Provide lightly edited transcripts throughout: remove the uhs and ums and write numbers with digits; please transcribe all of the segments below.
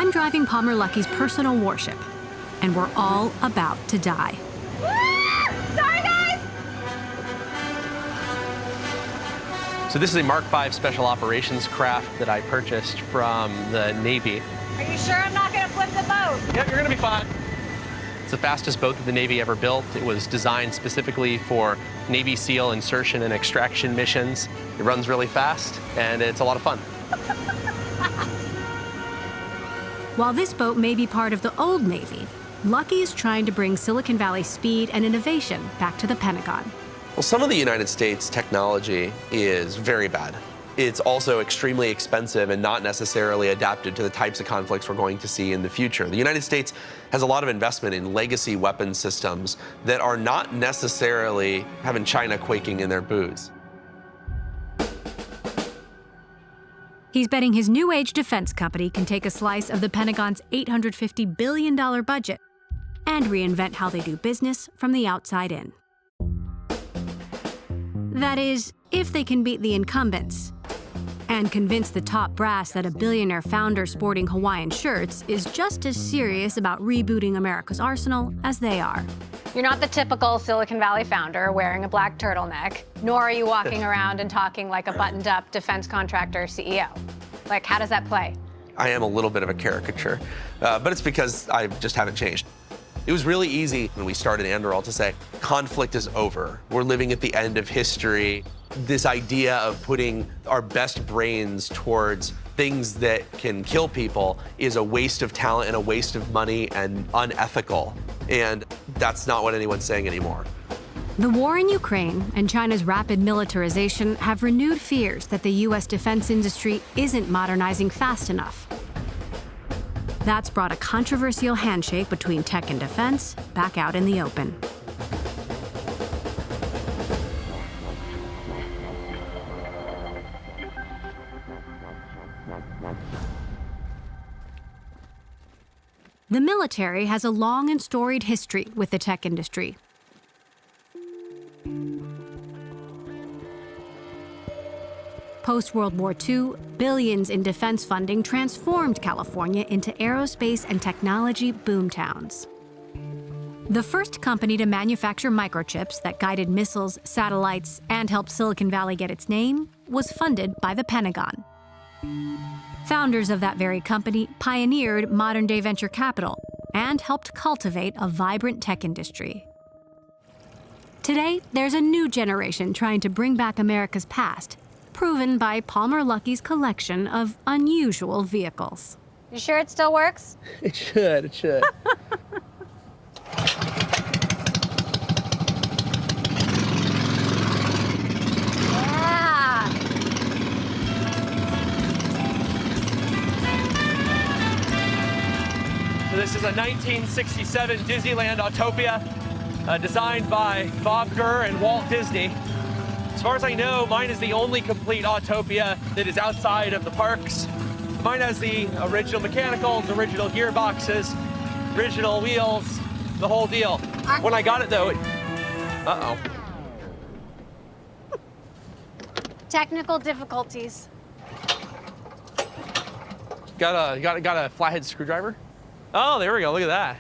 I'm driving Palmer Luckey's personal warship, and we're all about to die. Sorry, guys! So this is a Mark V special operations craft that I purchased from the Navy. Are you sure I'm not gonna flip the boat? Yeah, you're gonna be fine. It's the fastest boat that the Navy ever built. It was designed specifically for Navy SEAL insertion and extraction missions. It runs really fast, and it's a lot of fun. While this boat may be part of the old Navy, Luckey is trying to bring Silicon Valley speed and innovation back to the Pentagon. Well, some of the United States technology is very bad. It's also extremely expensive and not necessarily adapted to the types of conflicts we're going to see in the future. The United States has a lot of investment in legacy weapon systems that are not necessarily having China quaking in their boots. He's betting his new age defense company can take a slice of the Pentagon's $850 billion budget and reinvent how they do business from the outside in. That is, if they can beat the incumbents and convince the top brass that a billionaire founder sporting Hawaiian shirts is just as serious about rebooting America's arsenal as they are. You're not the typical Silicon Valley founder wearing a black turtleneck, nor are you walking around and talking like a buttoned-up defense contractor CEO. Like, how does that play? I am a little bit of a caricature, but it's because I just haven't changed. It was really easy when we started Anduril to say, conflict is over. We're living at the end of history. This idea of putting our best brains towards things that can kill people is a waste of talent and a waste of money and unethical. And that's not what anyone's saying anymore. The war in Ukraine and China's rapid militarization have renewed fears that the U.S. defense industry isn't modernizing fast enough. That's brought a controversial handshake between tech and defense back out in the open. The military has a long and storied history with the tech industry. Post-World War II, billions in defense funding transformed California into aerospace and technology boomtowns. The first company to manufacture microchips that guided missiles, satellites, and helped Silicon Valley get its name was funded by the Pentagon. Founders of that very company pioneered modern-day venture capital and helped cultivate a vibrant tech industry. Today, there's a new generation trying to bring back America's past, proven by Palmer Luckey's collection of unusual vehicles. You sure it still works? It should. Yeah! So this is a 1967 Disneyland Autopia designed by Bob Gurr and Walt Disney. As far as I know, mine is the only complete Autopia that is outside of the parks. Mine has the original mechanicals, original gearboxes, original wheels, the whole deal. When I got it though, uh-oh. Technical difficulties. Got a flathead screwdriver? Oh, there we go, look at that.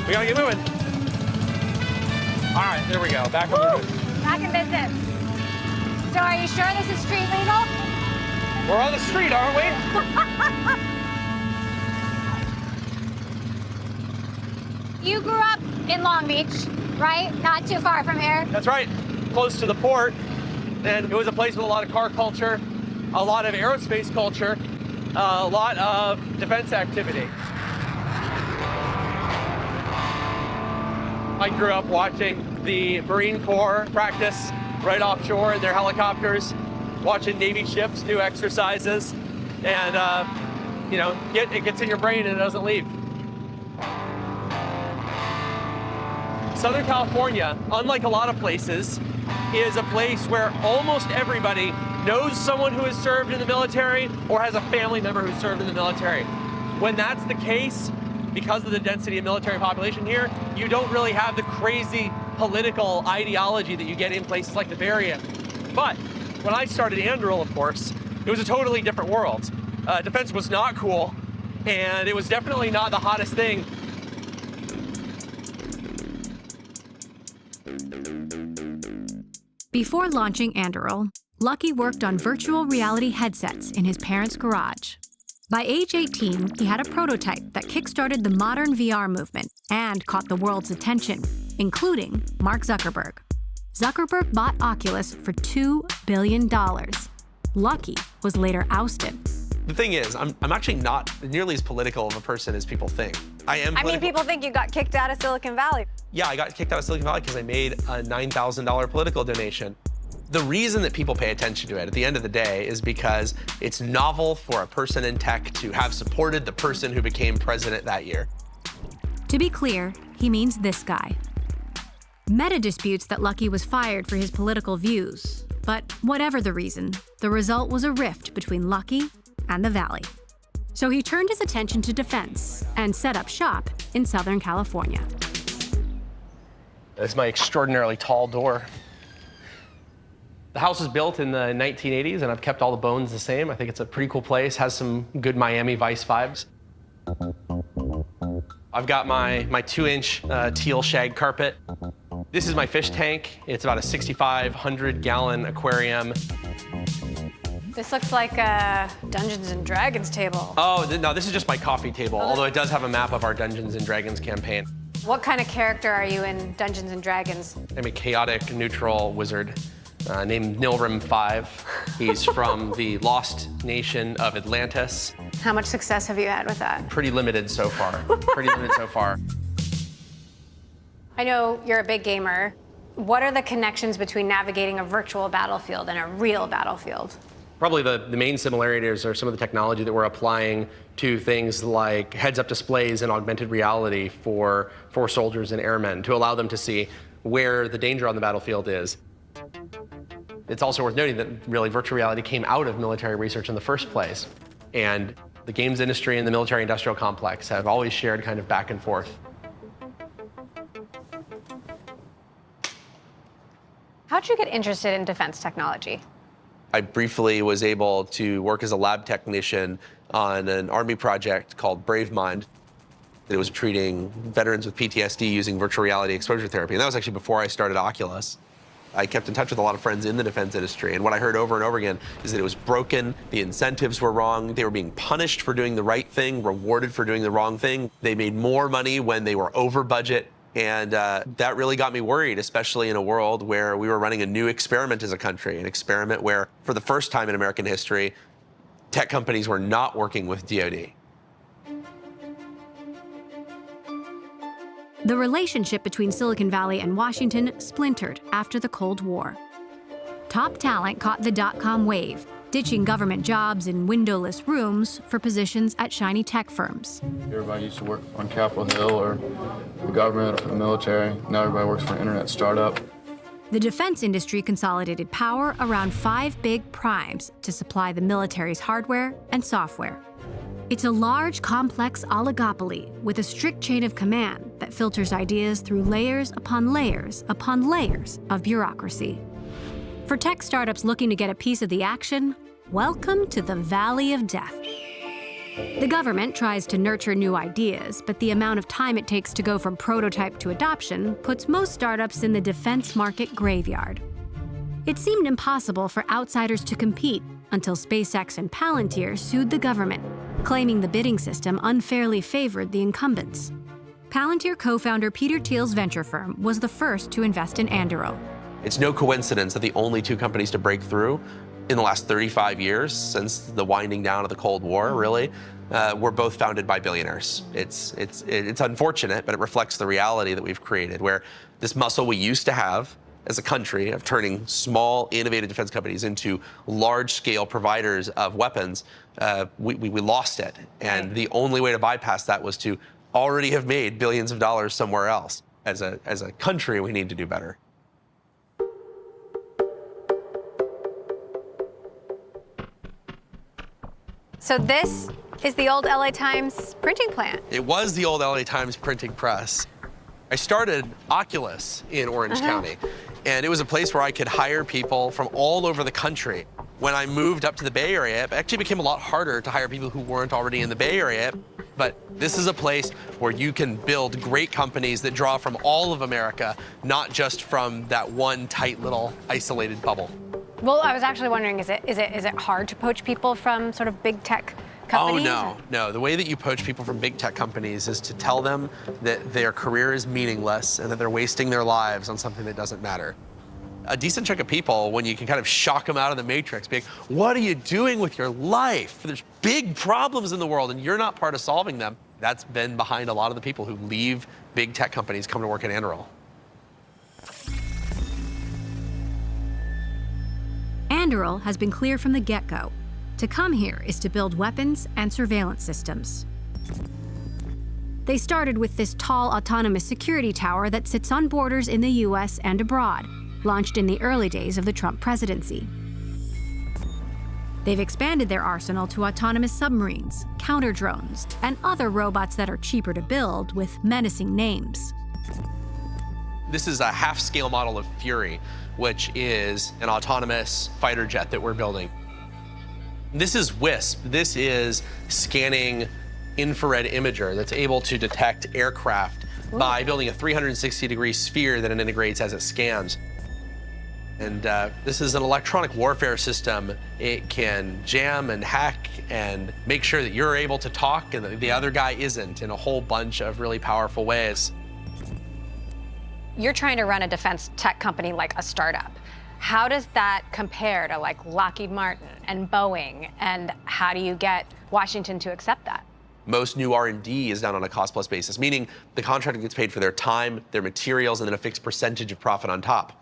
We gotta get moving. All right, there we go, back on the Back in business. So are you sure this is street legal? We're on the street, aren't we? You grew up in Long Beach, right? Not too far from here. That's right, close to the port. And it was a place with a lot of car culture, a lot of aerospace culture, a lot of defense activity. I grew up watching the Marine Corps practice right offshore in their helicopters, watching Navy ships do exercises, and it gets in your brain and it doesn't leave. Southern California, unlike a lot of places, is a place where almost everybody knows someone who has served in the military or has a family member who served in the military. When that's the case, because of the density of military population here, you don't really have the crazy political ideology that you get in places like the Bay Area. But when I started Anduril, of course, It was a totally different world. Defense was not cool, and it was definitely not the hottest thing. Before launching Anduril, Luckey worked on virtual reality headsets in his parents' garage. By age 18, he had a prototype that kickstarted the modern VR movement and caught the world's attention, including Mark Zuckerberg. Zuckerberg bought Oculus for $2 billion. Luckey was later ousted. The thing is, I'm actually not nearly as political of a person as people think. I mean, people think you got kicked out of Silicon Valley. Yeah, I got kicked out of Silicon Valley because I made a $9,000 political donation. The reason that people pay attention to it at the end of the day is because it's novel for a person in tech to have supported the person who became president that year. To be clear, he means this guy. Meta disputes that Luckey was fired for his political views, but whatever the reason, the result was a rift between Luckey and the Valley. So he turned his attention to defense and set up shop in Southern California. This is my extraordinarily tall door. The house was built in the 1980s, and I've kept all the bones the same. I think it's a pretty cool place, has some good Miami Vice vibes. I've got my 2-inch teal shag carpet. This is my fish tank. It's about a 6,500-gallon aquarium. This looks like a Dungeons and Dragons table. Oh, no, this is just my coffee table, although it does have a map of our Dungeons and Dragons campaign. What kind of character are you in Dungeons and Dragons? I'm a chaotic, neutral wizard named Nilrim 5. He's from the lost nation of Atlantis. How much success have you had with that? Pretty limited so far. Pretty limited so far. I know you're a big gamer. What are the connections between navigating a virtual battlefield and a real battlefield? Probably the main similarities are some of the technology that we're applying to things like heads-up displays and augmented reality for soldiers and airmen to allow them to see where the danger on the battlefield is. It's also worth noting that really virtual reality came out of military research in the first place. And the games industry and the military-industrial complex have always shared kind of back and forth. How'd you get interested in defense technology? I briefly was able to work as a lab technician on an Army project called Brave Mind. It was treating veterans with PTSD using virtual reality exposure therapy. And that was actually before I started Oculus. I kept in touch with a lot of friends in the defense industry, and what I heard over and over again is that it was broken, the incentives were wrong, they were being punished for doing the right thing, rewarded for doing the wrong thing. They made more money when they were over budget, and that really got me worried, especially in a world where we were running a new experiment as a country, an experiment where, for the first time in American history, tech companies were not working with DoD. The relationship between Silicon Valley and Washington splintered after the Cold War. Top talent caught the dot-com wave, ditching government jobs in windowless rooms for positions at shiny tech firms. Everybody used to work on Capitol Hill or the government or for the military. Now everybody works for an internet startup. The defense industry consolidated power around 5 big primes to supply the military's hardware and software. It's a large, complex oligopoly with a strict chain of command that filters ideas through layers upon layers upon layers of bureaucracy. For tech startups looking to get a piece of the action, welcome to the Valley of Death. The government tries to nurture new ideas, but the amount of time it takes to go from prototype to adoption puts most startups in the defense market graveyard. It seemed impossible for outsiders to compete until SpaceX and Palantir sued the government, claiming the bidding system unfairly favored the incumbents. Palantir co-founder Peter Thiel's venture firm was the first to invest in Anduril. It's no coincidence that the only 2 companies to break through in the last 35 years, since the winding down of the Cold War, really, were both founded by billionaires. It's unfortunate, but it reflects the reality that we've created, where this muscle we used to have as a country of turning small, innovative defense companies into large-scale providers of weapons, we lost it. And the only way to bypass that was to already have made billions of dollars somewhere else. As a country, we need to do better. So this is the old LA Times printing plant. It was the old LA Times printing press. I started Oculus in Orange County, and it was a place where I could hire people from all over the country When I moved up to the Bay Area, it actually became a lot harder to hire people who weren't already in the Bay Area. But this is a place where you can build great companies that draw from all of America, not just from that one tight little isolated bubble. Well, I was actually wondering, is it hard to poach people from sort of big tech companies? Oh, no. The way that you poach people from big tech companies is to tell them that their career is meaningless and that they're wasting their lives on something that doesn't matter. A decent chunk of people, when you can kind of shock them out of the matrix, being, what are you doing with your life? There's big problems in the world and you're not part of solving them. That's been behind a lot of the people who leave big tech companies, come to work at Anduril. Anduril has been clear from the get-go. To come here is to build weapons and surveillance systems. They started with this tall autonomous security tower that sits on borders in the US and abroad, launched in the early days of the Trump presidency. They've expanded their arsenal to autonomous submarines, counter drones, and other robots that are cheaper to build with menacing names. This is a half-scale model of Fury, which is an autonomous fighter jet that we're building. This is WISP. This is scanning infrared imager that's able to detect aircraft by building a 360-degree sphere that it integrates as it scans. And this is an electronic warfare system. It can jam and hack and make sure that you're able to talk and that the other guy isn't in a whole bunch of really powerful ways. You're trying to run a defense tech company like a startup. How does that compare to like Lockheed Martin and Boeing? And how do you get Washington to accept that? Most new R&D is done on a cost-plus basis, meaning the contractor gets paid for their time, their materials, and then a fixed percentage of profit on top.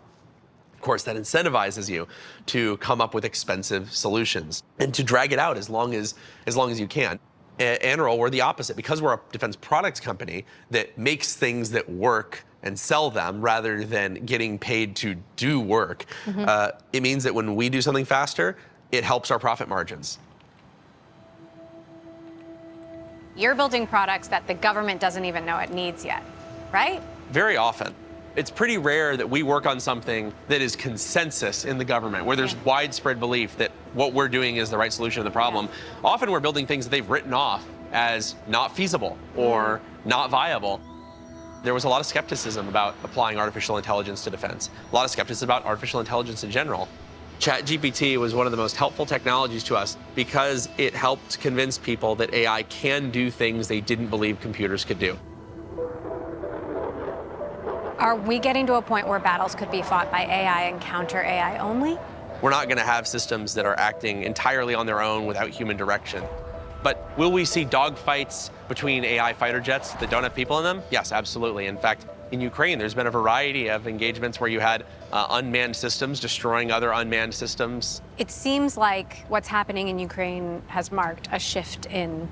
Of course, that incentivizes you to come up with expensive solutions and to drag it out as long as you can. At Anduril, we're the opposite. Because we're a defense products company that makes things that work and sell them rather than getting paid to do work, it means that when we do something faster, it helps our profit margins. You're building products that the government doesn't even know it needs yet, right? Very often. It's pretty rare that we work on something that is consensus in the government, where there's widespread belief that what we're doing is the right solution to the problem. Often we're building things that they've written off as not feasible or not viable. There was a lot of skepticism about applying artificial intelligence to defense, a lot of skepticism about artificial intelligence in general. ChatGPT was one of the most helpful technologies to us because it helped convince people that AI can do things they didn't believe computers could do. Are we getting to a point where battles could be fought by AI and counter AI only? We're not going to have systems that are acting entirely on their own without human direction. But will we see dogfights between AI fighter jets that don't have people in them? Yes, absolutely. In fact, in Ukraine, there's been a variety of engagements where you had unmanned systems destroying other unmanned systems. It seems like what's happening in Ukraine has marked a shift in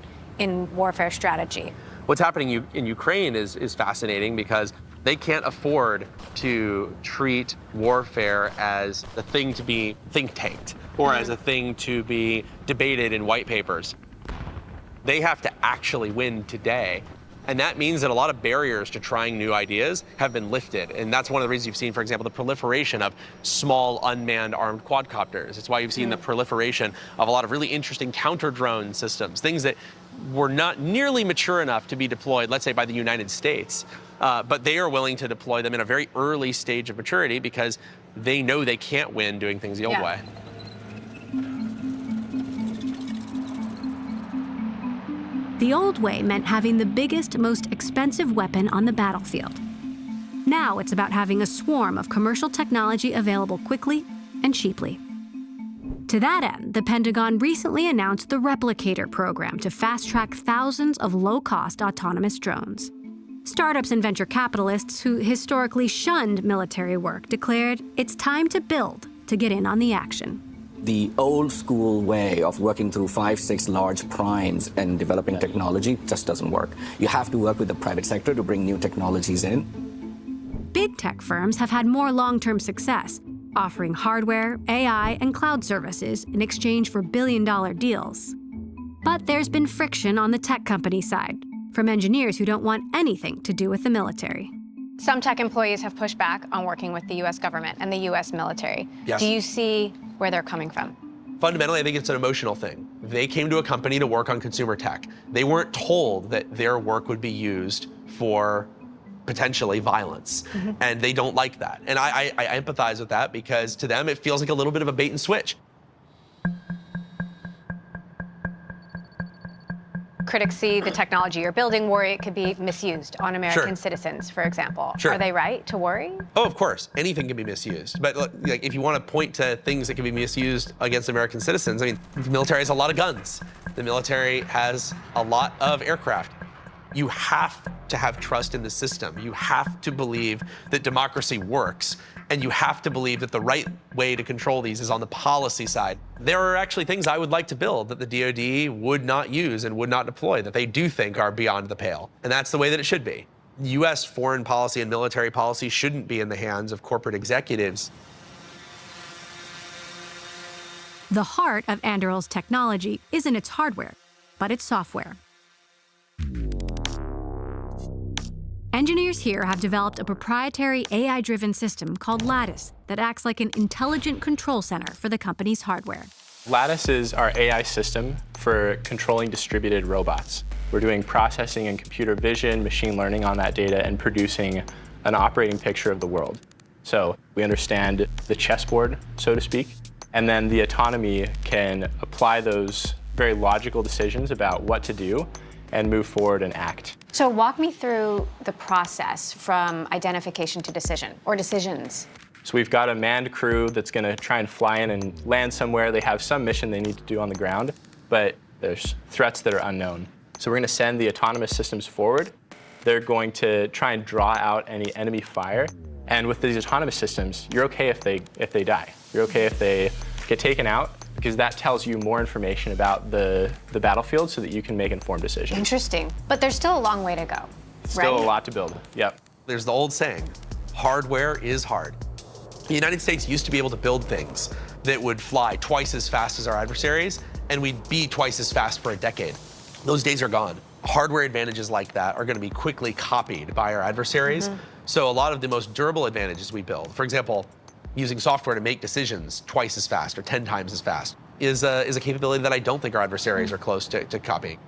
warfare strategy. What's happening in Ukraine is fascinating because they can't afford to treat warfare as a thing to be think tanked or as a thing to be debated in white papers. They have to actually win today. And that means that a lot of barriers to trying new ideas have been lifted. And that's one of the reasons you've seen, for example, the proliferation of small unmanned armed quadcopters. It's why you've seen the proliferation of a lot of really interesting counter-drone systems, things that were not nearly mature enough to be deployed, let's say, by the United States. But they are willing to deploy them in a very early stage of maturity because they know they can't win doing things the old way. The old way meant having the biggest, most expensive weapon on the battlefield. Now it's about having a swarm of commercial technology available quickly and cheaply. To that end, the Pentagon recently announced the Replicator program to fast-track thousands of low-cost autonomous drones. Startups and venture capitalists who historically shunned military work declared it's time to build to get in on the action. The old school way of working through 5-6 large primes and developing technology just doesn't work. You have to work with the private sector to bring new technologies in. Big tech firms have had more long-term success, offering hardware, AI, and cloud services in exchange for billion-dollar deals. But there's been friction on the tech company side, from engineers who don't want anything to do with the military. Some tech employees have pushed back on working with the US government and the US military. Yes. Do you see where they're coming from? Fundamentally, I think it's an emotional thing. They came to a company to work on consumer tech. They weren't told that their work would be used for potentially violence, and they don't like that. And I empathize with that because to them, it feels like a little bit of a bait and switch. Critics see the technology you're building, worry it could be misused on American citizens, for example. Sure. Are they right to worry? Oh, of course. Anything can be misused. But look, like, if you want to point to things that can be misused against American citizens, I mean, the military has a lot of guns. The military has a lot of aircraft. You have to have trust in the system. You have to believe that democracy works. And you have to believe that the right way to control these is on the policy side. There are actually things I would like to build that the DoD would not use and would not deploy, that they do think are beyond the pale. And that's the way that it should be. U.S. foreign policy and military policy shouldn't be in the hands of corporate executives. The heart of Anduril's technology isn't its hardware, but its software. Engineers here have developed a proprietary AI-driven system called Lattice that acts like an intelligent control center for the company's hardware. Lattice is our AI system for controlling distributed robots. We're doing processing and computer vision, machine learning on that data, and producing an operating picture of the world. So we understand the chessboard, so to speak, and then the autonomy can apply those very logical decisions about what to do and move forward and act. So walk me through the process from identification to decision, or decisions. So we've got a manned crew that's going to try and fly in and land somewhere. They have some mission they need to do on the ground, but there's threats that are unknown. So we're going to send the autonomous systems forward. They're going to try and draw out any enemy fire. And with these autonomous systems, you're okay if they die. You're okay if they get taken out, because that tells you more information about the battlefield so that you can make informed decisions. Interesting. But there's still a long way to go, Still a lot to build, yep. There's the old saying, hardware is hard. The United States used to be able to build things that would fly twice as fast as our adversaries, and we'd be twice as fast for a decade. Those days are gone. Hardware advantages like that are going to be quickly copied by our adversaries. So a lot of the most durable advantages we build, for example, using software to make decisions twice as fast or 10 times as fast, is a capability that I don't think our adversaries are close to copying.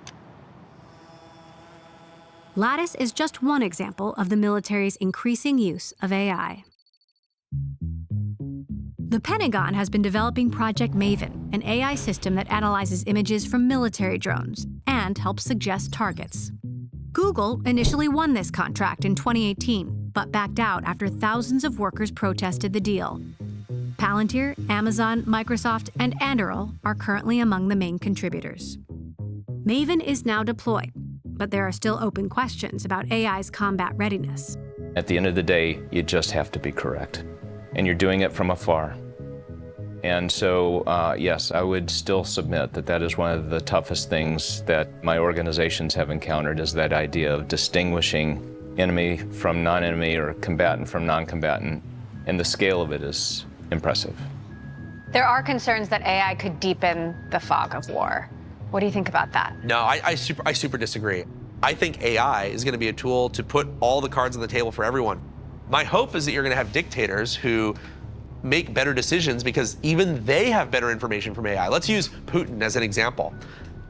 Lattice is just one example of the military's increasing use of AI. The Pentagon has been developing Project Maven, an AI system that analyzes images from military drones and helps suggest targets. Google initially won this contract in 2018, but backed out after thousands of workers protested the deal. Palantir, Amazon, Microsoft, and Anduril are currently among the main contributors. Maven is now deployed, but there are still open questions about AI's combat readiness. At the end of the day, you just have to be correct, and you're doing it from afar. And so, yes, I would still submit that that is one of the toughest things that my organizations have encountered, is that idea of distinguishing enemy from non-enemy or combatant from non-combatant, and the scale of it is impressive. There are concerns that AI could deepen the fog of war. What do you think about that? No, I super disagree. I think AI is going to be a tool to put all the cards on the table for everyone. My hope is that you're going to have dictators who make better decisions because even they have better information from AI. Let's use Putin as an example.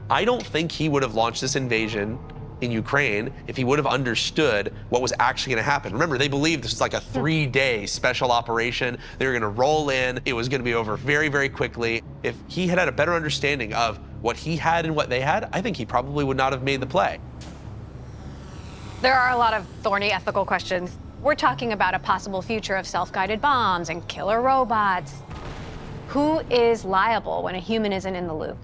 I don't think he would have launched this invasion in Ukraine if he would have understood what was actually going to happen. Remember, they believed this was like a 3-day special operation. They were going to roll in. It was going to be over very, very quickly. If he had had a better understanding of what he had and what they had, I think he probably would not have made the play. There are a lot of thorny ethical questions. We're talking about a possible future of self-guided bombs and killer robots. Who is liable when a human isn't in the loop?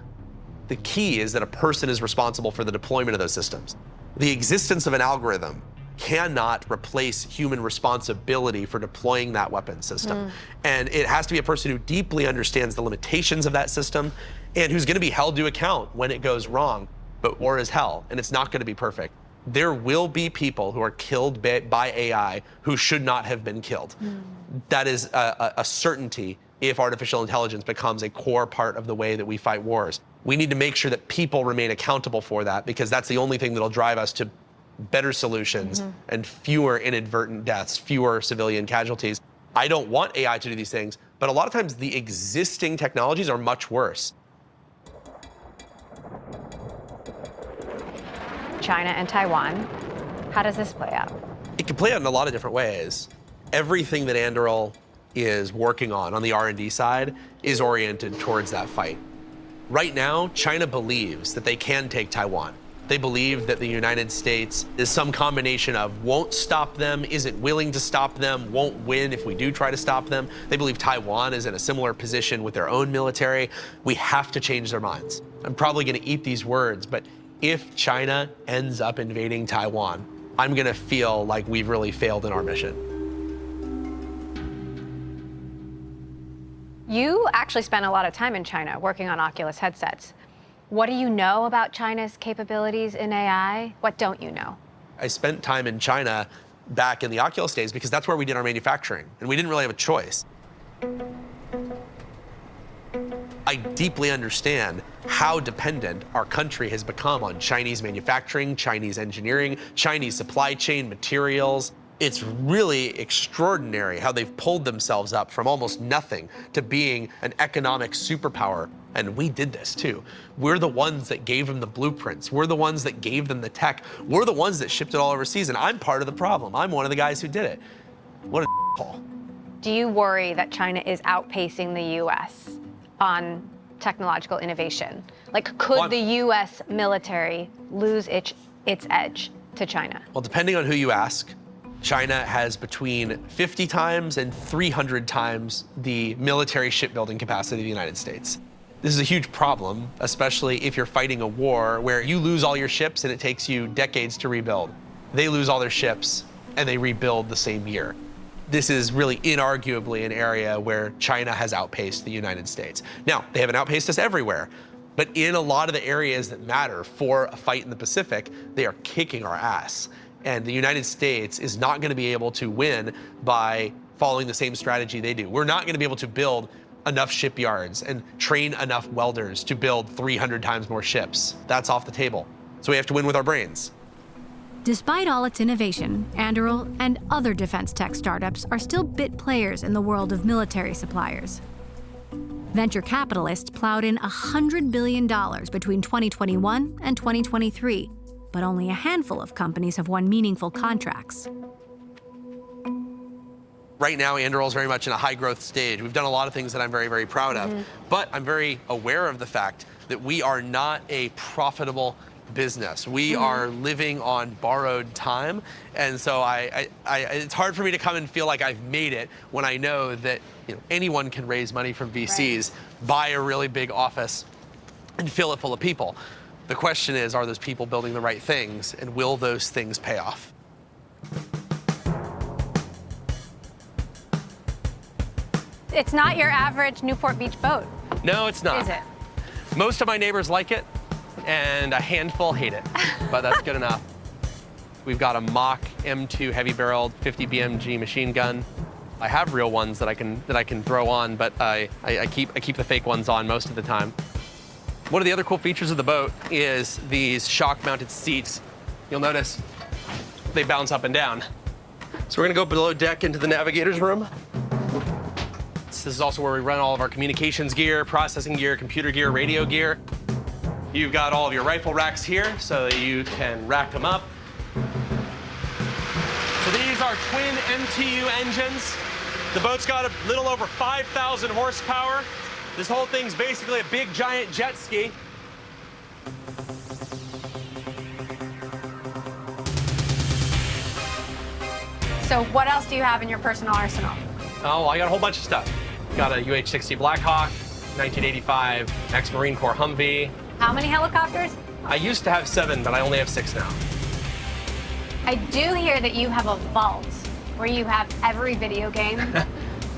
The key is that a person is responsible for the deployment of those systems. The existence of an algorithm cannot replace human responsibility for deploying that weapon system. And it has to be a person who deeply understands the limitations of that system and who's going to be held to account when it goes wrong. But war is hell, and it's not going to be perfect. There will be people who are killed by AI who should not have been killed. That is a certainty if artificial intelligence becomes a core part of the way that we fight wars. We need to make sure that people remain accountable for that, because that's the only thing that'll drive us to better solutions and fewer inadvertent deaths, fewer civilian casualties. I don't want AI to do these things, but a lot of times the existing technologies are much worse. China and Taiwan. How does this play out? It can play out in a lot of different ways. Everything that Anduril is working on the R&D side is oriented towards that fight. Right now, China believes that they can take Taiwan. They believe that the United States is some combination of won't stop them, isn't willing to stop them, won't win if we do try to stop them. They believe Taiwan is in a similar position with their own military. We have to change their minds. I'm probably going to eat these words, but if China ends up invading Taiwan, I'm going to feel like we've really failed in our mission. You actually spent a lot of time in China working on Oculus headsets. What do you know about China's capabilities in AI? What don't you know? I spent time in China back in the Oculus days because that's where we did our manufacturing, and we didn't really have a choice. I deeply understand how dependent our country has become on Chinese manufacturing, Chinese engineering, Chinese supply chain materials. It's really extraordinary how they've pulled themselves up from almost nothing to being an economic superpower. And we did this too. We're the ones that gave them the blueprints. We're the ones that gave them the tech. We're the ones that shipped it all overseas. And I'm part of the problem. I'm one of the guys who did it. What a call. Do you worry that China is outpacing the US on technological innovation? Like, could the US military lose its edge to China? Well, depending on who you ask, China has between 50 times and 300 times the military shipbuilding capacity of the United States. This is a huge problem, especially if you're fighting a war where you lose all your ships and it takes you decades to rebuild. They lose all their ships and they rebuild the same year. This is really inarguably an area where China has outpaced the United States. Now, they haven't outpaced us everywhere, but in a lot of the areas that matter for a fight in the Pacific, they are kicking our ass. And the United States is not going to be able to win by following the same strategy they do. We're not going to be able to build enough shipyards and train enough welders to build 300 times more ships. That's off the table. So we have to win with our brains. Despite all its innovation, Anduril and other defense tech startups are still bit players in the world of military suppliers. Venture capitalists plowed in $100 billion between 2021 and 2023, but only a handful of companies have won meaningful contracts. Right now, Anduril is very much in a high growth stage. We've done a lot of things that I'm very, very proud of, but I'm very aware of the fact that we are not a profitable business. We are living on borrowed time. And so it's hard for me to come and feel like I've made it when I know that anyone can raise money from VCs, buy a really big office, and fill it full of people. The question is, are those people building the right things, and will those things pay off? It's not your average Newport Beach boat. No, it's not. Is it? Most of my neighbors like it, and a handful hate it, but that's good enough. We've got a mock M2 heavy-barreled 50 BMG machine gun. I have real ones that I can throw on, but I keep the fake ones on most of the time. One of the other cool features of the boat is these shock-mounted seats. You'll notice they bounce up and down. So we're gonna go below deck into the navigator's room. This is also where we run all of our communications gear, processing gear, computer gear, radio gear. You've got all of your rifle racks here so that you can rack them up. So these are twin MTU engines. The boat's got a little over 5,000 horsepower. This whole thing's basically a big giant jet ski. So what else do you have in your personal arsenal? Oh, I got a whole bunch of stuff. Got a UH-60 Blackhawk, 1985 ex-Marine Corps Humvee. How many helicopters? I used to have 7, but I only have 6 now. I do hear that you have a vault where you have every video game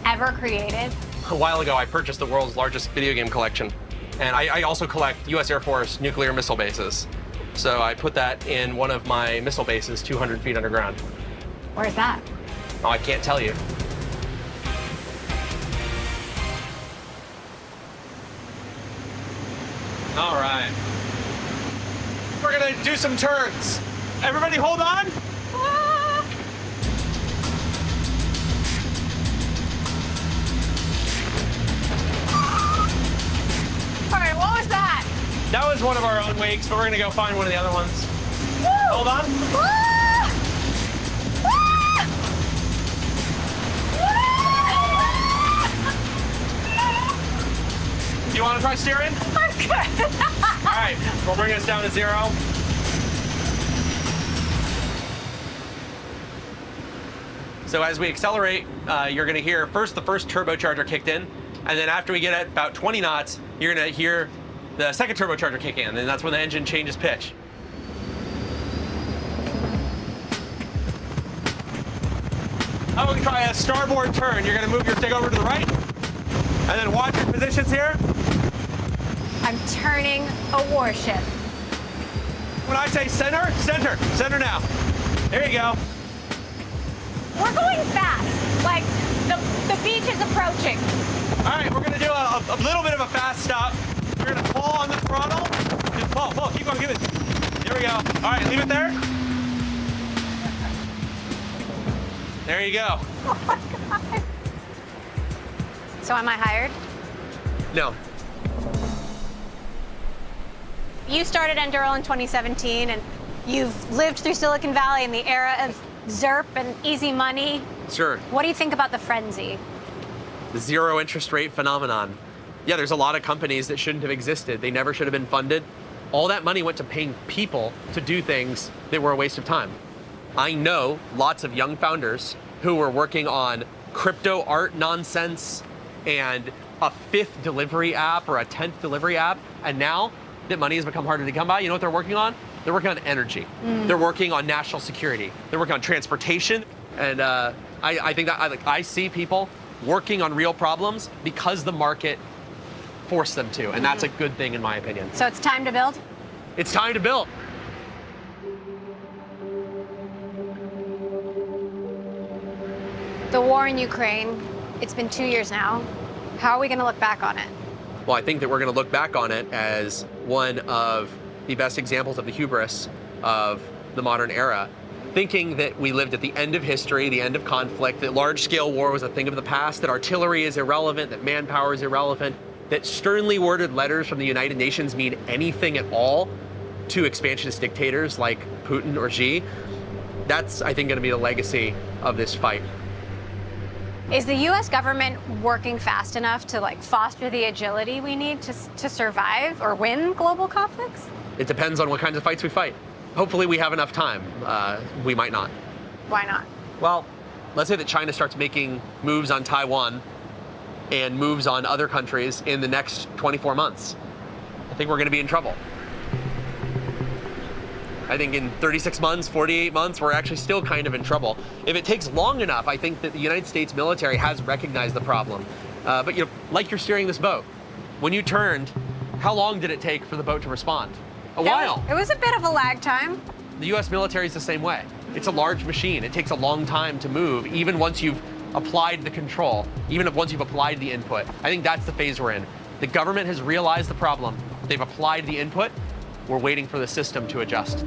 ever created. A while ago, I purchased the world's largest video game collection. And I also collect US Air Force nuclear missile bases. So I put that in one of my missile bases 200 feet underground. Where's that? Oh, I can't tell you. All right. We're gonna do some turns. Everybody hold on. was one of our own wakes, but we're gonna go find one of the other ones. Woo! Hold on. Ah! You want to try steering? I'm good. All right, we'll bring us down to 0. So as we accelerate, you're going to hear first the first turbocharger kicked in, and then after we get at about 20 knots, you're going to hear the second turbocharger kick in, and that's when the engine changes pitch. Now we're going to try a starboard turn. You're going to move your stick over to the right, and then watch your positions here. I'm turning a warship. When I say center, center, center now. There you go. We're going fast. Like, the beach is approaching. All right, we're gonna do a little bit of a fast stop. You're gonna pull on the throttle. Just pull, keep going, give it. There we go. All right, leave it there. There you go. Oh my God. So am I hired? No. You started Anduril in 2017, and you've lived through Silicon Valley in the era of ZERP and easy money. Sure. What do you think about the frenzy? The zero interest rate phenomenon. Yeah, there's a lot of companies that shouldn't have existed. They never should have been funded. All that money went to paying people to do things that were a waste of time. I know lots of young founders who were working on crypto art nonsense and a 5th delivery app or a 10th delivery app, and now that money has become harder to come by, you know what they're working on? They're working on energy. They're working on national security. They're working on transportation. And I think that I see people working on real problems because the market forced them to. And that's a good thing in my opinion. So it's time to build? It's time to build. The war in Ukraine, it's been 2 years now. How are we going to look back on it? Well, I think that we're going to look back on it as one of the best examples of the hubris of the modern era, thinking that we lived at the end of history, the end of conflict, that large-scale war was a thing of the past, that artillery is irrelevant, that manpower is irrelevant, that sternly worded letters from the United Nations mean anything at all to expansionist dictators like Putin or Xi. That's, I think, going to be the legacy of this fight. Is the U.S. government working fast enough to foster the agility we need to survive or win global conflicts? It depends on what kinds of fights we fight. Hopefully we have enough time. We might not. Why not? Well, let's say that China starts making moves on Taiwan and moves on other countries in the next 24 months. I think we're going to be in trouble. I think in 36 months, 48 months, we're actually still kind of in trouble. If it takes long enough, I think that the United States military has recognized the problem. But like you're steering this boat, when you turned, how long did it take for the boat to respond? A while. It was a bit of a lag time. The US military is the same way. It's a large machine. It takes a long time to move, even once you've applied the control, even once you've applied the input. I think that's the phase we're in. The government has realized the problem. They've applied the input. We're waiting for the system to adjust.